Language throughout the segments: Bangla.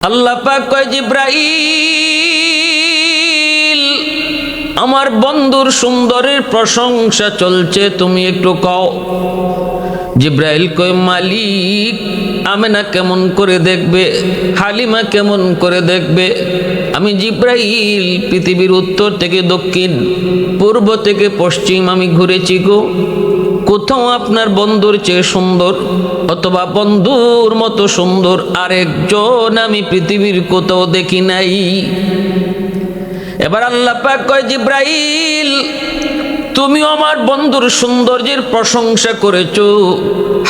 আল্লাহ পাক কয় জিব্রাইল আমার বন্ধুর সুন্দরের প্রশংসা চলছে, তুমি একটু কও। জিব্রাইল কয় মালিক আমেনা কেমন করে দেখবে, হালিমা কেমন করে দেখবে? আমি জিব্রাইল পৃথিবীর উত্তর থেকে দক্ষিণ, পূর্ব থেকে পশ্চিম আমি ঘুরেছি গো, কোথাও আপনার বন্ধুর চেয়ে সুন্দর অথবা বন্ধুর মতো সুন্দর আরেকজন আমি পৃথিবীর কোথাও দেখি নাই। এবার আল্লাহ পাক কয় জিব্রাইল তুমি আমার বন্ধুর সৌন্দর্যের প্রশংসা করেছো,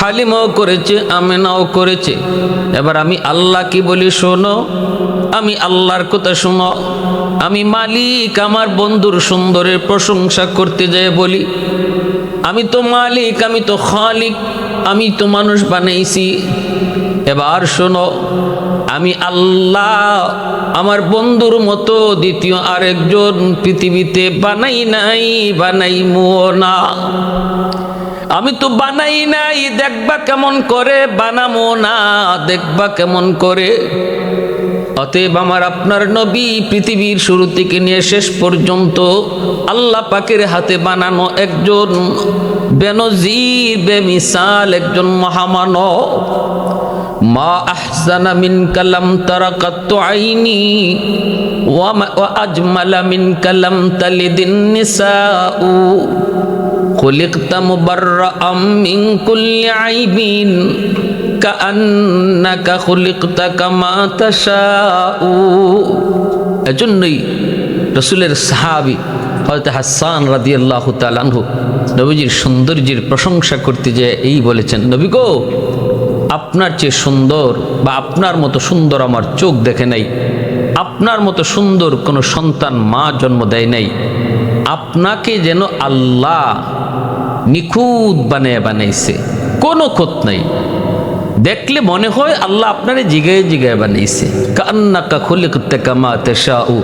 হালিমাও করেছে, আমেনাও করেছে। এবার আমি আল্লাহ কি বলি শোনো, আমি আল্লাহর কথা শোনো। আমি মালিক আমার বন্ধুর সুন্দরের প্রশংসা করতে যায় বলি আমি তো মালিক, আমি তো খালিক, আমি তো মানুষ বানাইছি। এবার শোনো আমি আল্লাহ আমার বন্ধুর মতো দ্বিতীয় আরেকজন পৃথিবীতে বানাই নাই, বানাইমো না। আমি তো বানাই নাই, দেখবা কেমন করে, বানামো না, দেখবা কেমন করে। অতএব আমার আপনার নবী পৃথিবীর শুরু থেকে নিয়ে শেষ পর্যন্ত আল্লাহ পাকের হাতে বানানো একজন বেনজির বেমিসাল একজন মহামানব। মা আহসানা মিন কালাম তারাকাতু আইনি ওয়া আজমালা মিন কালাম তালিদিন নিসাউ খুলিকতা মুবাররাআম মিন কুল্লি আইবিন কাআন্নাকা খুলিকতা কামা তাশাউ। এজন্যই রাসূলের সাহাবী হযরত হাসান রাদিয়াল্লাহু তাআলা আনহু নবীজির সৌন্দর্যের প্রশংসা করতে যেয়ে এই বলেছেন, নবী গো আপনার চেয়ে সুন্দর বা আপনার মতো সুন্দর আমার চোখ দেখে নাই, আপনার মতো সুন্দর কোনো সন্তান মা জন্ম দেয় নাই। আপনাকে যেন আল্লাহ নিখুঁত বানাইছে, কোনো খোঁত নাই। দেখলে মনে হয় আল্লাহ আপনারে জিগায় জিগায় বানাইছে। কান্নাকা খুলিকতা কামা তাশাউ,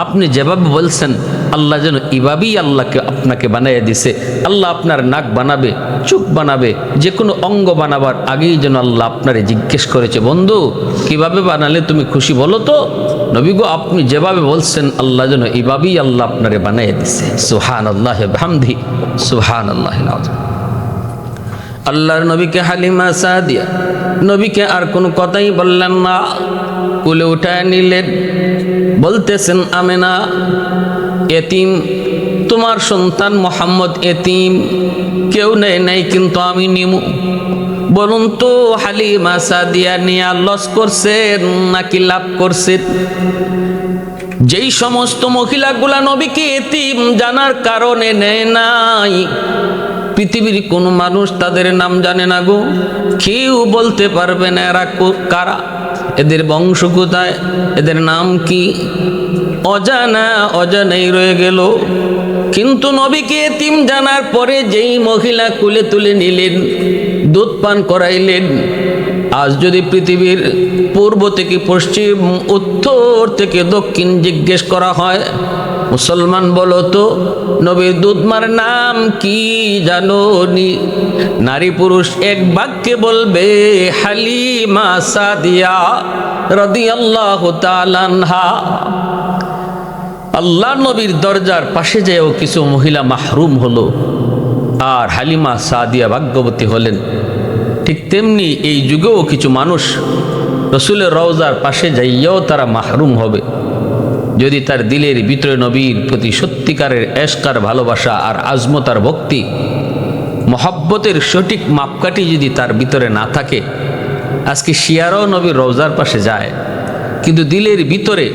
আপনি যেভাবে বলছেন আল্লাহ যেন এভাবেই আল্লাহকে আপনাকে বানাইয়া দিছে। আল্লাহ আপনার নাক বানাবে, চোখ বানাবে, যে কোনো অঙ্গ বানাবার আগেই যেন আল্লাহ আপনারে জিজ্ঞেস করেছে বন্ধু কিভাবে বানালে তুমি খুশি বলো তো। নবী গো আপনি যেভাবে বলছেন আল্লাহ যেন এভাবেই আল্লাহ আপনারে বানাইয়া দিছে। সুবহানাল্লাহি ওয়া বিহামদিহি সুবহানাল্লাহিল আযীম। আল্লাহর নবীকে হালিমা সাদিয়া নবীকে আর কোনো কথাই বললেন না, কোলে উঠায় নিলেন, বলতেছেন আমেনা এতিম, তোমার সন্তান মোহাম্মদ এতিম, কেউ নেয় নাই কিন্তু আমি নিমু। বলুন তো হালিমা সাদিয়া নিয়া লস করছেন নাকি লাভ করছেন? যেই সমস্ত মহিলাগুলা নবীকে এতিম জানার কারণে নেয় নাই, পৃথিবীর কোনো মানুষ তাদের নাম জানে না গো, কেউ বলতে পারবে না এরা কারা, এদের বংশ কোথায়, এদের নাম কি, অজানা অজানাই রয়ে গেল। কিন্তু নবীকে এতিম জানার পরে যেই মহিলা কুলে তুলে নিলেন, দুধ পান করাইলেন, আজ যদি পৃথিবীর পূর্ব থেকে পশ্চিম, উত্তর থেকে দক্ষিণ জিজ্ঞেস করা হয় মুসলমান বলো তো নবীর দুধমার নাম কি জানো নি? নারী পুরুষ এক বাক্যে বলবে হালিমা সাদিয়া রাদিয়াল্লাহু তাআলা আনহা। আল্লাহ নবীর দরজার পাশে যেও কিছু মহিলা মাহরুম হলো আর হালিমা সাদিয়া ভাগ্যবতী হলেন, ঠিক তেমনি এই যুগেও কিছু মানুষ রসুলের রওজার পাশে যাইয়াও তারা মাহরুম হবে যদি তার দিলের ভিতরে নবীর প্রতি সত্যিকারের এশকার ভালোবাসা আর আজমতার ভক্তি, মহব্বতের সঠিক মাপকাঠি যদি তার ভিতরে না থাকে। আজকে শিয়ারাও নবীর রওজার পাশে যায়, কিন্তু দিলের ভিতরে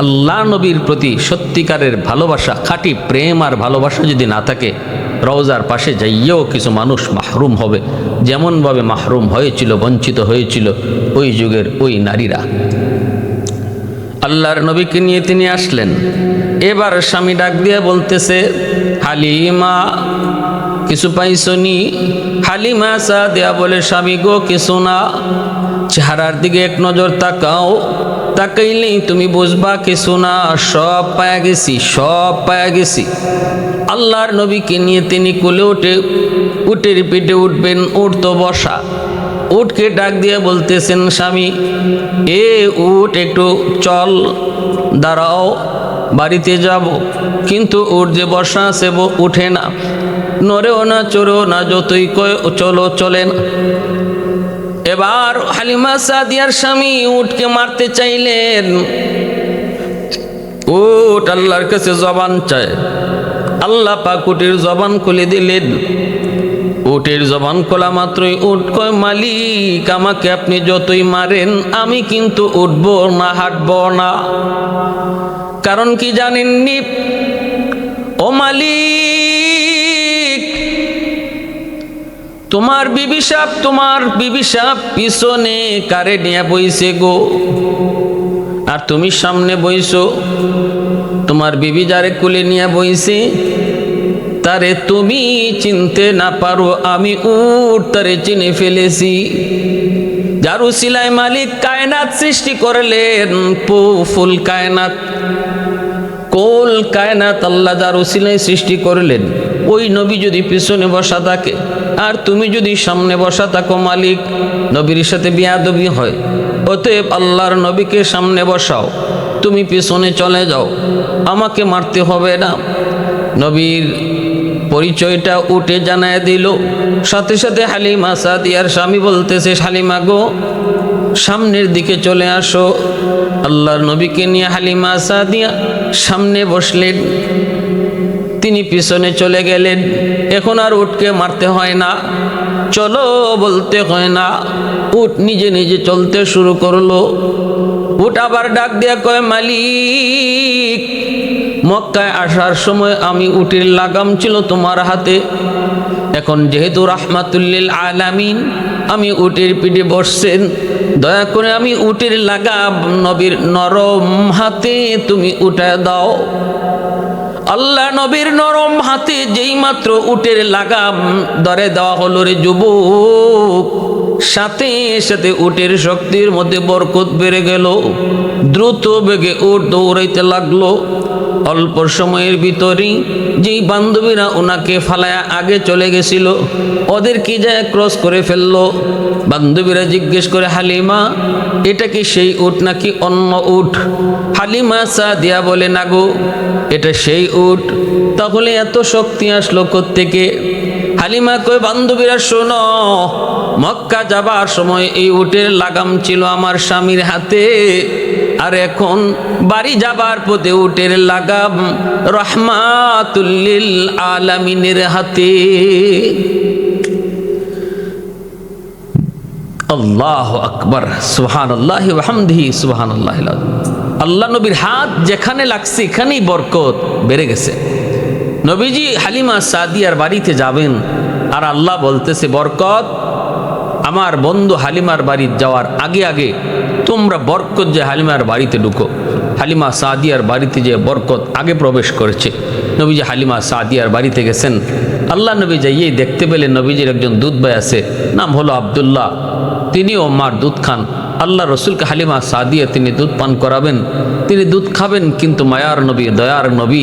আল্লাহ নবীর প্রতি সত্যিকারের ভালোবাসা, খাঁটি প্রেম আর ভালোবাসা যদি না থাকে, রওজার পাশে যাইয়েও কিছু মানুষ মাহরুম হবে, যেমনভাবে মাহরুম হয়েছিল, বঞ্চিত হয়েছিল ওই যুগের ওই নারীরা। আল্লাহর নবীকে নিয়ে তিনি আসলেন। এবার স্বামী ডাক দিয়ে বলতেছে হালিমা কিছু পাইছনি? হালিমা সাদিয়া বলে স্বামী গো কিছু না। চেহারার দিকে এক নজর তাকাও, তাকাইলেই তুমি বুঝবা কিছু না, সব পায়া গেছি, সব পায়া গেছি। আল্লাহর নবীকে নিয়ে তিনি কোলে উঠে উটের পিঠে উঠবেন, উঠতো বসা, উটকে ডাক দিয়ে বলতেছেন, স্বামী এ উট একটু চল, দাঁড়াও, বাড়িতে যাব। কিন্তু উট যে বসা আছে উঠে না, নড়েও না, চড়েও না, যতই কয় চলো চলে না। এবার হালিমা সাদিয়ার স্বামী উটকে মারতে চাইলেন। উট আল্লাহর কাছে জবান চায়, আল্লাহ পাক উটের জবান খুলে দিলেন। উটের জবান খোলা মাত্রই উট কয়, মালিক আমাকে আপনি যতই মারেন আমি কিন্তু উঠব না, হাঁটব না। কারণ কি জানেননি ও মালিক? তোমার বিবি সাপ পিছনে কারে নিয়ে বইছে গো, আর তুমি সামনে বইছো। তোমার বিবি যারে কুলে নিয়ে বইছে তারে তুমি চিনতে না পারো, আমি উট তারে চিনে ফেলেছি। যার উসিলায় মালিক কায়নাত সৃষ্টি করলেন, ফুল কায়নাত, কোল কায়নাত আল্লাহ যার উসিলায় সৃষ্টি করলেন, ওই নবী যদি পিছনে বসা থাকে আর তুমি যদি সামনে বসা থাকো, মালিক নবীর সাথে বিয়াদবি হয়। অতএব আল্লাহর নবীকে সামনে বসাও, তুমি পিছনে চলে যাও, আমাকে মারতে হবে না। নবীর পরিচয়টা উঠে জানায় দিল। সাথে সাথে হালিমা সাদিয়ার স্বামী বলতেছে, হালিমা গো সামনের দিকে চলে আসো। আল্লাহর নবীকে নিয়ে হালিমা সাদিয়া সামনে বসলেন, তিনি পিছনে চলে গেলেন। এখন আর উটকে মারতে হয় না, চলো বলতে হয় না, উট নিজে নিজে চলতে শুরু করলো। উট আবার ডাক দিয়া কয়, মালিক মক্কায় আসার সময় আমি উটের লাগাম ছিল তোমার হাতে, এখন যেহেতু রাহমাতুল্লিল আলামিন আমি উটের পিঠে বসছেন, দয়া করে আমি উটের লাগাম নবীর নরম হাতে তুমি উঠায় দাও। আল্লাহ নবীর নরম হাতে যেই মাত্র উটের লাগাম ধরে দেওয়া হলো রে যুবক, সাথে সাথে উটের শক্তির মধ্যে বরকত বেড়ে গেল। দ্রুত বেগে উট দৌড়াইতে লাগলো। অল্প সময়ের ভিতরেই যেই বান্ধবীরা ওনাকে ফালায়া আগে চলে গেছিল, ওদের কি যায় ক্রস করে ফেললো। বান্ধবীরা জিজ্ঞেস করে, হালিমা এটা কি সেই উট নাকি অন্য উট? হালিমা সাদিয়া বলে, না গো এটা সেই উট। তাহলে এত শক্তি আসলো কোত্থেকে? হালিমা কই, বান্ধবীরা শোনো, মক্কা যাবার সময় এই উটের লাগাম ছিল আমার স্বামীর হাতে, আর এখন বাড়ি যাবার পথে উটের লাগাম রাহমাতুল্লিল আলামিনের হাতে। আল্লাহু আকবার, সুবহানাল্লাহি ওয়া বিহামদিহি, সুবহানাল্লাহিল আযীম। আল্লাহ নবীর হাত যেখানে লাগছে এখানেই বরকত বেড়ে গেছে। নবীজি হালিমা সাদিয়ার বাড়িতে যাবেন, আর আল্লাহ বলতেছে, বরকত আমার বন্ধু হালিমার বাড়ি যাওয়ার আগে আগে তোমরা বরকত যে হালিমার বাড়িতে ঢুকো। হালিমা সাদিয়ার বাড়িতে যে বরকত আগে প্রবেশ করেছে। নবীজি হালিমা সাদিয়ার বাড়িতে গেছেন। আল্লাহ নবী যাইয়েই দেখতে পেলেন নবীজির একজন দুধ ভাই আছে, নাম হলো আব্দুল্লাহ। তিনিও মার দুধ খান। আল্লাহ রসুলকে হালিমা সাদিয়া তিনি দুধ পান করাবেন, তিনি দুধ খাবেন। কিন্তু মায়ার নবী, দয়ার নবী,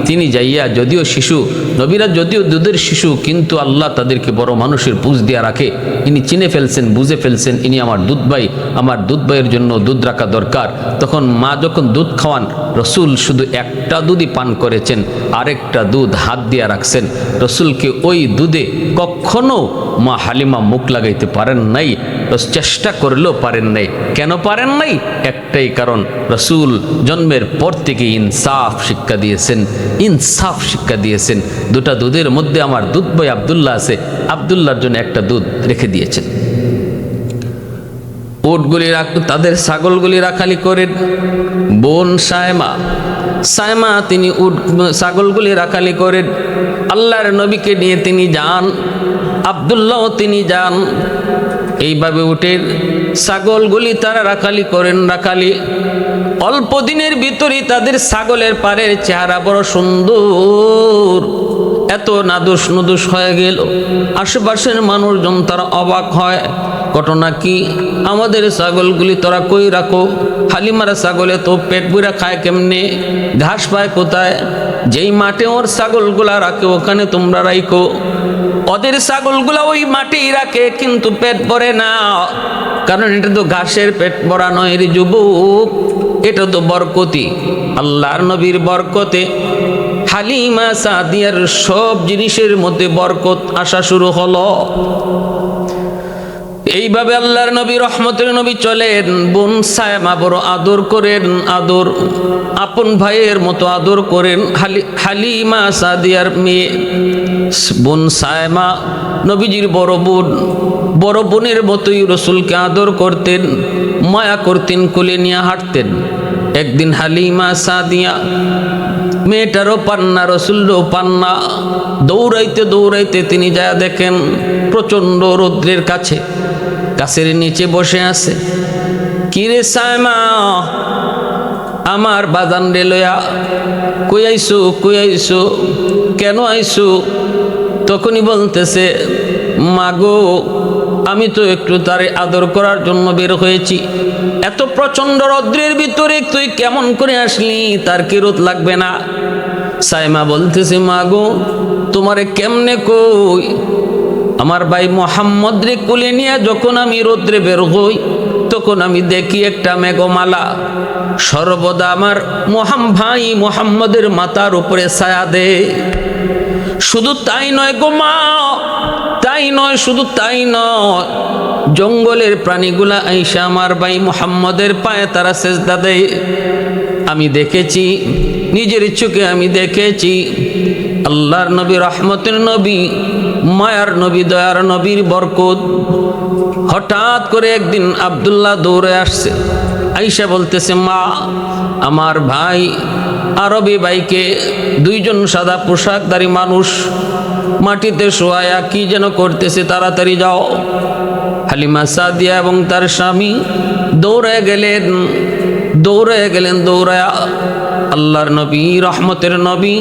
তিনি যাইয়া যদিও শিশু, নবীরা যদিও দুধের শিশু, কিন্তু আল্লাহ তাদেরকে বড় মানুষের বুঝ দিয়া রাখে। ইনি চিনে ফেলছেন, বুঝে ফেলছেন ইনি আমার দুধ ভাই, আমার দুধ ভাইয়ের জন্য দুধ রাখা দরকার। তখন মা যখন দুধ খাওয়ান, রসুল শুধু একটা দুধই পান করেছেন, আরেকটা দুধ হাত দিয়া রাখছেন। রসুলকে ওই দুধে কখনো মা হালিমা মুখ লাগাইতে পারেন নাই, চেষ্টা করলেও পারেন নাই। কেন পারেন নাই? একটাই কারণ, রসুল জন্মের পর থেকে ইনসাফ শিক্ষা দিয়েছেন, ইনসাফ শিক্ষা দিয়েছেন। দুটা দুধের মধ্যে আমার দুধ ভাই আব্দুল্লাহ আছে, আব্দুল্লাহর জন্য একটা দুধ রেখে দিয়েছেন। উটগুলি তাদের ছাগলগুলি রাখালি করেন বোন সায়মা তিনি ছাগলগুলি রাখালি করেন। আল্লাহর নবীকে নিয়ে তিনি যান, আব্দুল্লাহ তিনি যান। এইভাবে উটের ছাগলগুলি তারা রাখালি করেন। রাখালি অল্প দিনের ভিতরেই তাদের ছাগলের পাড়ের চেহারা বড় সুন্দর, এত নাদুস নুদুস হয়ে গেল। আশেপাশের মানুষজন তারা অবাক হয়। ঘটনা কি? আমাদের ছাগলগুলি তোরা কই রাখো? হালিমার ছাগলে তো পেট বুড়া খায় কেমনে? ঘাস পায় কোথায়? যেই মাঠে ওর ছাগলগুলা রাখে ওখানে তোমরা রাখো। ওদের ছাগলগুলা ওই মাটি রাখে, কিন্তু পেট ভরে না, কারণ এটা তো ঘাসের পেট ভরা নয় রে যুবক, এটা তো বরকতি, আল্লাহর নবীর বরকতে হালিমা সাদিয়ার সব জিনিসের মধ্যে বরকত আসা শুরু হলো। এইভাবে আল্লাহর নবী রহমতের নবী চলেন। বোন সায়মা বড় আদর করেন, আদর আপন ভাইয়ের মতো আদর করেন। হালিমা সাদিয়ার মেয়ে বোন সায়মা নবীজির বড় বোন, বড় বোনের মতোই রসুলকে আদর করতেন, মায়া করতেন, কোলে নিয়ে হাঁটতেন। একদিন হালিমা সাদিয়া মেয়েটারও পান্না, রসুলও পান্না, দৌড়াইতে দৌড়াইতে তিনি যা দেখেন প্রচণ্ড রৌদ্রের কাছে গাছের নিচে বসে আছে। কিরে সায়মা, আমার বাজান রে লয়া কই আইসু, কই আইসু, কেন আইসু? তখনই বলতেছে, মাগো আমি তো একটু তারে আদর করার জন্য বের হয়েছি, এত প্রচণ্ড রৌদ্রের ভিতরে তুই কেমন করে আসলি, তার কি রোদ লাগবে না? সায়মা বলতেছে, মাগো তোমারে কেমনে কই, আমার ভাই মোহাম্মদ রে কোলে নিয়ে যখন আমি রৌদ্রে বের হই, তখন আমি দেখি একটা মেঘমালা সর্বদা আমার ভাই মোহাম্মদের মাথার উপরে ছায়া দে। শুধু তাই নয় গো মা, তাই নয়, শুধু তাই নয়, জঙ্গলের প্রাণীগুলা আইসা আমার ভাই মোহাম্মদের পায়ে তারা সেজদা দেয়। আমি দেখেছি, নিজের চোখে আমি দেখেছি। আল্লাহর নবী, রহমতের নবী, মায়ার নবী, দয়ার নবীর বরকত। হঠাৎ করে একদিন আব্দুল্লাহ দৌড়ে আসছে, আইসা বলতেছে, মা আমার ভাই আরবি ভাইকে দুইজন সাদা পোশাকধারী মানুষ মাটিতে শোয়ায়া কি যেন করতেছে, তাড়াতাড়ি যাও। হালিমা সাদিয়া এবং তার স্বামী দৌড়ে গেলেন, দৌড়ায়া আল্লাহর নবী, রহমতের নবী,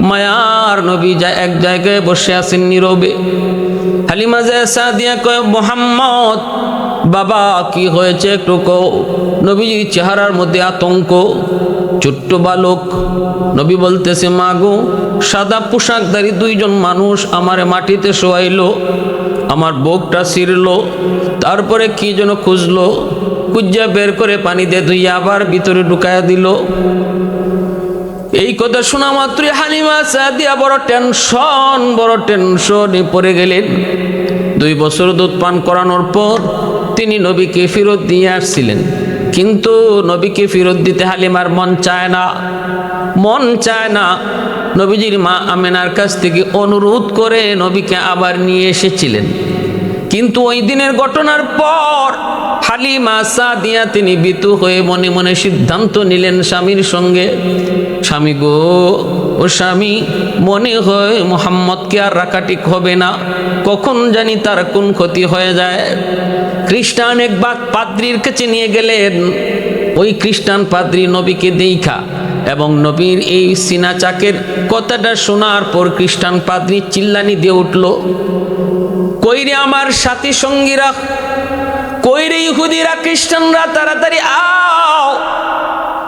মায়ার নবী যা এক জায়গায় বসে আছেন নীরবে। হালিমা সাদিয়া কয়, মোহাম্মদ বাবা কি হয়েছে একটু কও। নবীজির চেহারার মধ্যে আতঙ্ক, ছোট্ট বালক। নবী বলতেছে, মা গো সাদা পোশাকধারী দুইজন মানুষ আমারে মাটিতে শোয়াইলো, আমার বুকটা ছিঁড়লো, তারপরে কি যেন খুঁজলো, খুঁজা বের করে পানি দিয়ে ধুইয়া আবার ভিতরে ঢুকাইয়া দিল। এই কথা শোনা মাত্রই হালিমা সাদিয়া বড় টেনশনে পড়ে গেলেন। 2 বছর দুধ পান করানোর পর তিনি নবীকে ফেরত দিয়ে আসছিলেন, কিন্তু নবীকে ফেরত দিতে হালিমার মন চায় না। নবীজির মা আমেনার কাছ থেকে অনুরোধ করে নবীকে আবার নিয়ে এসেছিলেন, কিন্তু ওই দিনের ঘটনার পর হালিমা সাদিয়া তিনি ভীতু হয়ে মনে মনে সিদ্ধান্ত নিলেন স্বামীর সঙ্গে, স্বামী গো, ও স্বামী, মনে হয় মোহাম্মদকে আর রাখা ঠিক হবে না, কখন জানি তার কোন ক্ষতি হয়ে যায়। খ্রিস্টান এক পাদ্রির কাছে নিয়ে গেলেন। ওই খ্রিস্টান পাদ্রি নবীকে দেখা এবং নবীর এই সিনা চাকের কথাটা শোনার পর খ্রিস্টান পাদ্রি চিল্লানি দিয়ে উঠল, কইরে আমার সাথী সঙ্গীরা, কইরে ইহুদিরা, খ্রিস্টানরা, তাড়াতাড়ি আও,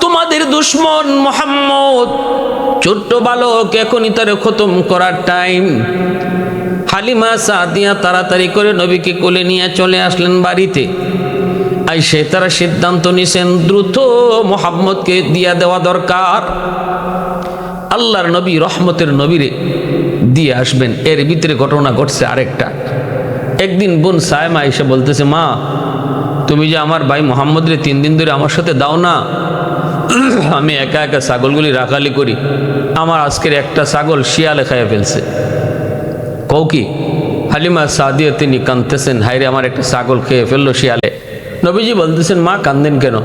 তোমাদের দুশ্মন মোহাম্মদ, ছোট্ট বালক, এখনই তার খতম করার টাইম। হালিমা সাদিয়া তাড়াতাড়ি করে নবীকে কোলে নিয়ে চলে আসলেন বাড়িতে। আইসে তারা সিদ্ধান্ত নিছেন দ্রুত মোহাম্মদকে দিয়া দেওয়া দরকার, আল্লাহর নবী, রহমতের নবীরে দিয়ে আসবেন। এর ভিতরে ঘটনা ঘটছে আরেকটা। একদিন বোন সায়মা এসে বলতেছে, মা তুমি যে আমার ভাই মোহাম্মদ রে 3 দিন ধরে আমার সাথে দাও না, আমি একা একা ছাগলগুলি রাখালি করি, আমার আজকের একটা ছাগল শিয়ালে খাইয়ে ফেলছে। কও কি? হালিমা সাদিয়া তিনি কাঁদতেছেন, হায়রে আমার একটা ছাগল খেয়ে ফেললো শিয়ালে। নবীজি বলতেছেন, মা কান্দেন কেন?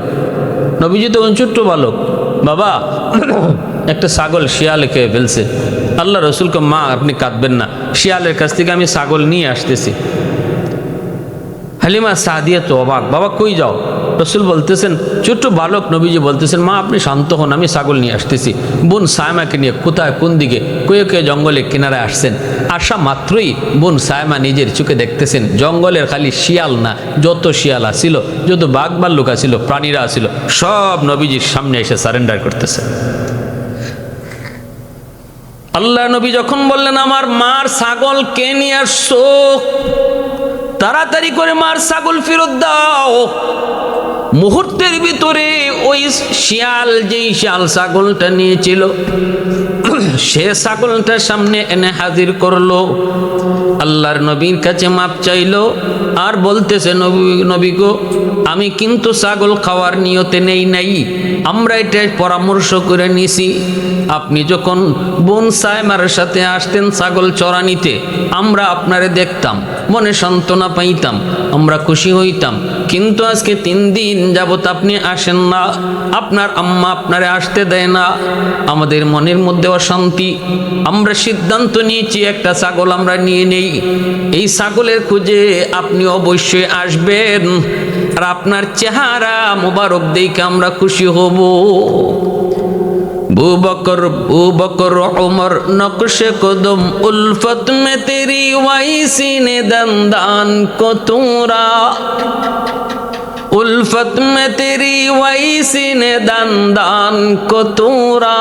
নবীজি তো ছোট্ট বালক, বাবা একটা ছাগল শিয়ালে খেয়ে ফেলছে। আল্লাহ রসুলকে, মা আপনি কাঁদবেন না, শিয়ালের কাছ থেকে আমি ছাগল নিয়ে আসতেছি। হালিমা সাদিয়া তো অবাক, বাবা কই যাও? রসুল বলতেছেন, ছোট্ট বালক। নবীজি বলতেছেন, মা আপনি শান্ত হন, আমি ছাগল নিয়ে আসতেছি। বোন সায়মাকে নিয়ে কোথায়, কোন দিকে, কয়ে জঙ্গলে কিনারে আসছেন। আসা মাত্রই বোন সায়মা নিজের চোখে দেখতেছেন জঙ্গলের খালি শিয়াল না, যত শিয়াল আসিল, যত বাঘ ভাল্লুক আসিল, প্রাণীরা আসিল, সব নবীজির সামনে এসে সারেন্ডার করতেছে। আল্লাহ নবী যখন বললেন আমার মার ছাগল কে নিয়ে আসছো, তাড়াতাড়ি করে মার ছাগল ফেরত দাও। মুহূর্তের ভিতরে ওই শিয়াল, যেই শিয়াল ছাগলটা নিয়েছিল, সে ছাগলটা সামনে এনে হাজির করলো। আল্লাহর নবীর কাছে মাপ চাইলো আর বলতেছে, নবী গো, আমি কিন্তু ছাগল খাওয়ার নিয়তে নেই নাই, আমরা এটা পরামর্শ করে নিছি। আপনি যখন বোন সাইমার সাথে আসতেন ছাগল চড়া নিতে, আমরা আপনারে দেখতাম, মনে সান্ত্বনা পাইতাম, আমরা খুশি হইতাম। কিন্তু আজকে 3 দিন যাবত আপনি আসেন না, আপনার আম্মা আপনারে আসতে দেয় না, আমাদের মনের মধ্যে অশান্তি। আমরা সিদ্ধান্ত নিয়েছি একটা ছাগল আমরা নিয়ে নেই। এই ছাগলের খুঁজে আপনি অবশ্যই আসবেন, আর আপনার চেহারা মোবারক দেখে আমরা খুশি হব। बू बकर उमर नक्शे कदम उल्फत में तेरी वाई सीने दंदान को तूरा, उल्फत में तेरी वाई सीने दंदान को तूरा।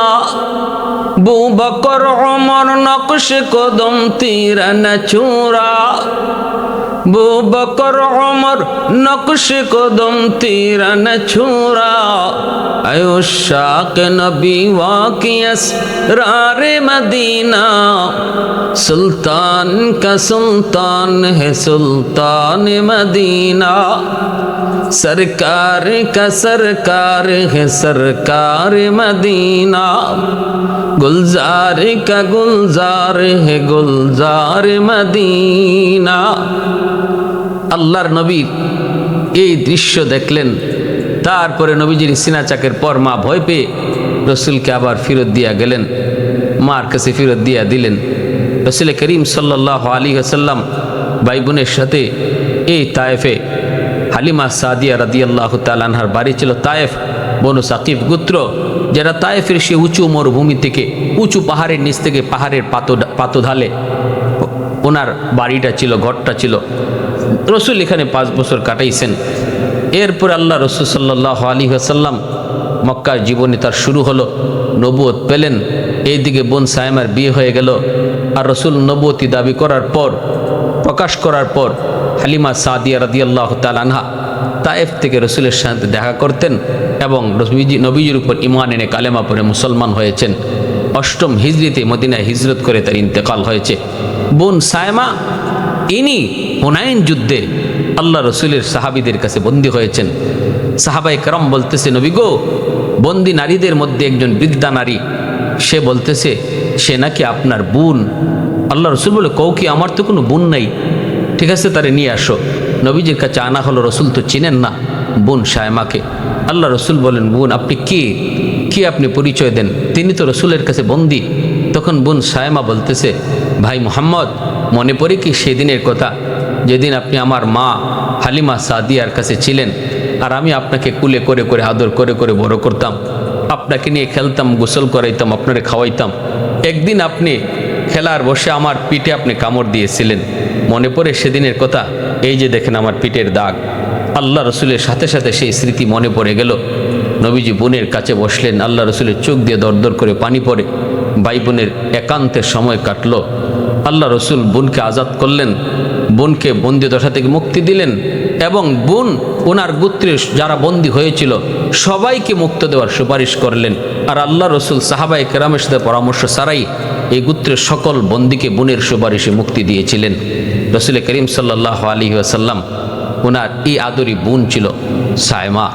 बू बकर उमर नक्शे कदम तेरा न छूरा, बू बकर उमर नक्शे कदम तेरा न छूरा। आयो शाक नबी वाकियस रारे मदीना, सुल्तान का सुल्तान है सुल्तान मदीना। सरकार का सरकार है सरकार मदीना, गुलजार का गुलजार है गुलजार मदीना। আল্লাহর নবী এই দৃশ্য দেখলেন। তারপরে নবীজির সিনা চাকের পর মা ভয় পেয়ে রসুলকে আবার ফেরত দিয়া গেলেন, মার কাছে ফেরত দিয়া দিলেন। রসুল করিম সাল্লাল্লাহু আলাইহি ওয়াসাল্লাম ভাই বোনের সাথে এই তায়েফে, হালিমা সাদিয়া রাদিয়াল্লাহু তাআলা আনহার বাড়ি ছিল তায়েফ, বনু সাকিফ গোত্র, যারা তায়েফের সে উঁচু মরুভূমি থেকে, উঁচু পাহাড়ের নিচ থেকে পাহাড়ের পাতঢালে ওনার বাড়িটা ছিল, ঘরটা ছিল। রসুল এখানে 5 বছর কাটাইছেন। এরপর আল্লাহ রসুল সাল্লাল্লাহু আলাইহি ওয়াসাল্লাম মক্কার জীবনে তার শুরু হলো, নবুয়ত পেলেন। এইদিকে বোন সাইমার বিয়ে হয়ে গেল। আর রসুল নবুয়তি দাবি করার পর, প্রকাশ করার পর, হালিমা সাদিয়া রাদিয়াল্লাহু তাআলা আনহা তায়েফ থেকে রসুলের সাথে দেখা করতেন এবং নবীজির উপর ঈমান এনে কালেমা পড়ে মুসলমান হয়েছেন। 8ম হিজরিতে মদিনায় হিজরত করে তার ইন্তেকাল হয়েছে। বোন সায়মা ইনি হুনাইন যুদ্ধে আল্লাহ রসুলের সাহাবীদের কাছে বন্দী হয়েছেন। সাহাবায়ে কেরাম বলতেছে, নবী গো, বন্দী নারীদের মধ্যে একজন বৃদ্ধা নারী, সে বলতেছে সে নাকি আপনার বোন। আল্লাহ রসুল বলে, কও কি, আমার তো কোনো বোন নাই। ঠিক আছে, তারে নিয়ে আসো। নবীজির কাছে আনা হলো। রসুল তো চিনেন না বোন সায়মাকে। আল্লাহ রসুল বলেন, বোন আপনি কে, কি আপনি পরিচয় দেন। তিনি তো রসুলের কাছে বন্দী। তখন বোন সায়মা বলতেছে, ভাই মুহাম্মদ, মনে পড়ে কি সেদিনের কথা, যেদিন আপনি আমার মা হালিমা সাদিয়ার কাছে ছিলেন, আর আমি আপনাকে কুলে করে করে আদর করে করে বড় করতাম, আপনাকে নিয়ে খেলতাম, গোসল করাইতাম, আপনারে খাওয়াইতাম। একদিন আপনি খেলার বসে আমার পিঠে আপনি কামড় দিয়েছিলেন, মনে পড়ে সেদিনের কথা। এই যে দেখেন আমার পিঠের দাগ। আল্লাহ রসুলের সাথে সাথে সেই স্মৃতি মনে পড়ে গেল। নবীজি বোনের কাছে বসলেন। আল্লাহ রসুলের চোখ দিয়ে দরদর করে পানি পড়ে। ভাই বোনের একান্তের সময় কাটলো। আল্লাহ রসুল বোনকে আজাদ করলেন, বোনকে বন্দি দশা থেকে মুক্তি দিলেন এবং বোন ওনার গোত্রের যারা বন্দী হয়েছিল সবাইকে মুক্ত দেওয়ার সুপারিশ করলেন। আর আল্লাহ রসুল সাহাবায়ে কেরামের সাথে পরামর্শ ছাড়াই এই গোত্রের সকল বন্দীকে বোনের সুপারিশে মুক্তি দিয়েছিলেন। রসুল করিম সাল্লাল্লাহু আলাইহি ওয়াসাল্লাম ওনার এই আদরি বোন ছিল সায়মা।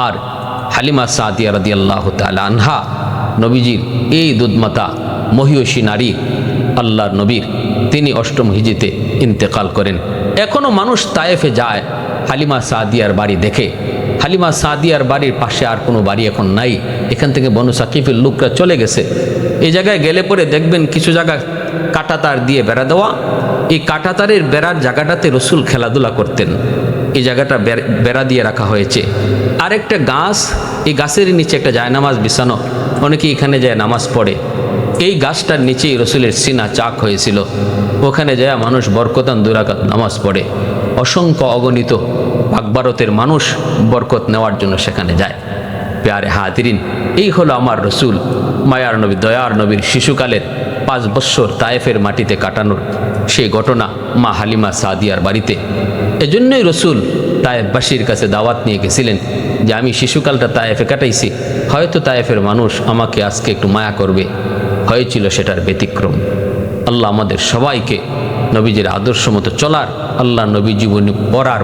আর হালিমা সাদিয়া রাদিয়াল্লাহু তাআলা আনহা নবীজির এই দুধমাতা মহিয়সী নারী, আল্লাহর নবীর, তিনি 8ম হিজরিতে ইন্তেকাল করেন। এখনও মানুষ তায়েফে যায় হালিমা সাদিয়ার বাড়ি দেখে। হালিমা সাদিয়ার বাড়ির পাশে আর কোনো বাড়ি এখন নাই। এখান থেকে বনু সাকিফের লোকরা চলে গেছে। এই জায়গায় গেলে পরে দেখবেন কিছু জায়গা কাঁটাতার দিয়ে বেড়া দেওয়া। এই কাঁটাতারের বেড়ার জায়গাটাতে রসুল খেলাধুলা করতেন। এই জায়গাটা বেড়া দিয়ে রাখা হয়েছে। আরেকটা গাছ, এই গাছের নিচে একটা জায়নামাজ বিছানো, অনেকে এখানে যায় নামাজ পড়ে। এই গাছটার নিচেই রসুলের সিনা চাক হয়েছিল। ওখানে যায় মানুষ বরকতান 2 রাকাত নামাজ পড়ে। অসংখ্য অগণিত ভারতের মানুষ বরকত নেওয়ার জন্য সেখানে যায়। প্যারে হাজিরিন, এই হলো আমার রসুল, মায়ার নবী, দয়ার নবীর শিশুকালের 5 বৎসর তায়েফের মাটিতে কাটানোর সেই ঘটনা মা হালিমা সাদিয়ার বাড়িতে। এজন্যই রসুল তায়েফবাসীর কাছে দাওয়াত নিয়ে গেছিলেন যে আমি শিশুকালটা তায়েফে কাটাইছি, হয়তো তায়েফের মানুষ আমাকে আজকে একটু মায়া করবে। হয়েছিল সেটার ব্যতিক্রম। আল্লাহ আমাদের সবাইকে নবীজির আদর্শ মতো চলার, আল্লাহ নবী জীবনী পড়ার